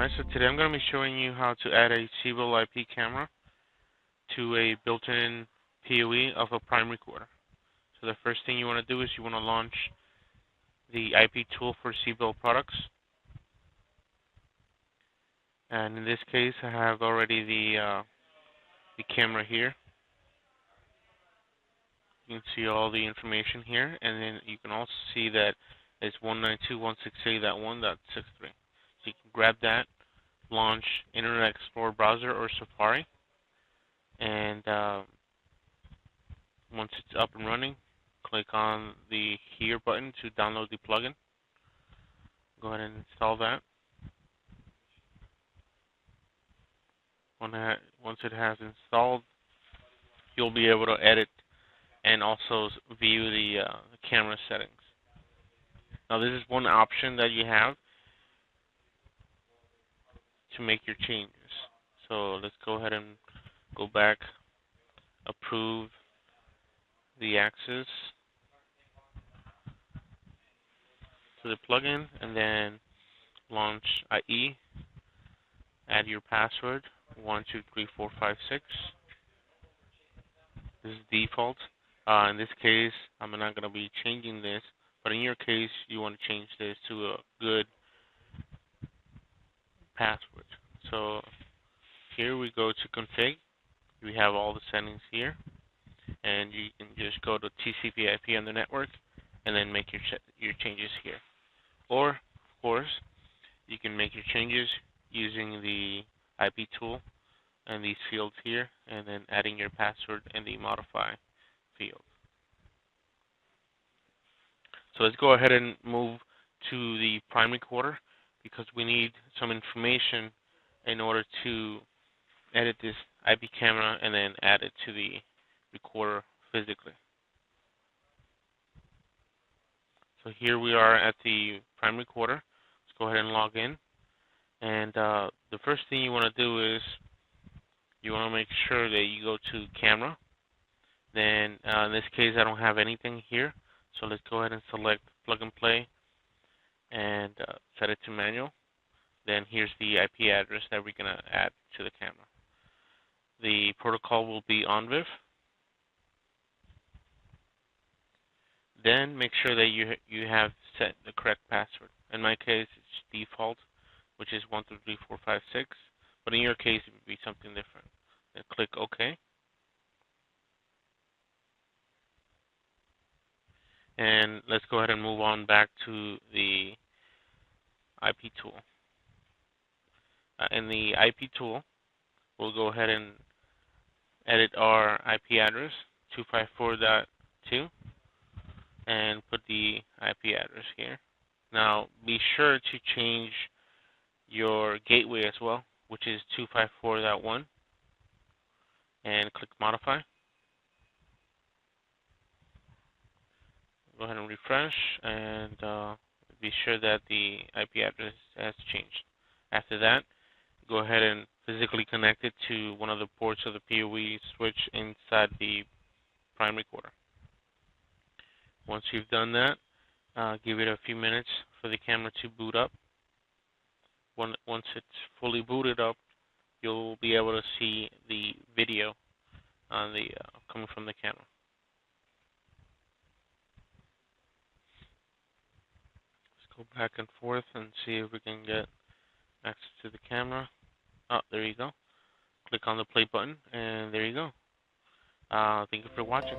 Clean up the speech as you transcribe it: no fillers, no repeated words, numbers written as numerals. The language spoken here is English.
Alright, so today I'm going to be showing you how to add a Sibell IP camera to a built-in PoE of a prime recorder. So the first thing you want to do is you want to launch the IP tool for Sibell products. And in this case, I have already the camera here. You can see all the information here, and then you can also see that it's 192.168.1.63. So you can grab that, launch Internet Explorer browser or Safari, and once it's up and running, click on the Here button to download the plugin. Go ahead and install that. Once it has installed, you'll be able to edit and also view the camera settings. Now, this is one option that you have to make your changes. So let's go ahead and go back, approve the access to the plugin, and then launch IE. Add your password 123456. This is default. In this case, I'm not going to be changing this, but in your case, you want to change this to a good password. So here we go to config. We have all the settings here, and you can just go to TCP/IP on the network and then make your changes here. Or, of course, you can make your changes using the IP tool and these fields here, and then adding your password in the modify field. So let's go ahead and move to the prime recorder, because we need some information in order to edit this IP camera and then add it to the recorder physically. So here we are at the prime recorder. Let's go ahead and log in. And the first thing you want to do is you want to make sure that you go to camera. Then in this case, I don't have anything here. So let's go ahead and select plug and play and set it to manual. Then here's the IP address that we're going to add to the camera. The protocol will be onvif. Then make sure that you have set the correct password. In my case, it's default, which is 123456. But in your case, it would be something different. Then click OK. And let's go ahead and move on back to the IP tool. In the IP tool, we'll go ahead and edit our IP address, 254.2, and put the IP address here. Now, be sure to change your gateway as well, which is 254.1, and click Modify. Go ahead and refresh, and be sure that the IP address has changed. After that, go ahead and physically connect it to one of the ports of the PoE switch inside the prime recorder. Once you've done that, give it a few minutes for the camera to boot up. Once it's fully booted up, you'll be able to see the video on the coming from the camera. Let's go back and forth and see if we can get access to the camera. Oh, there you go. Click on the play button, and there you go. Thank you for watching.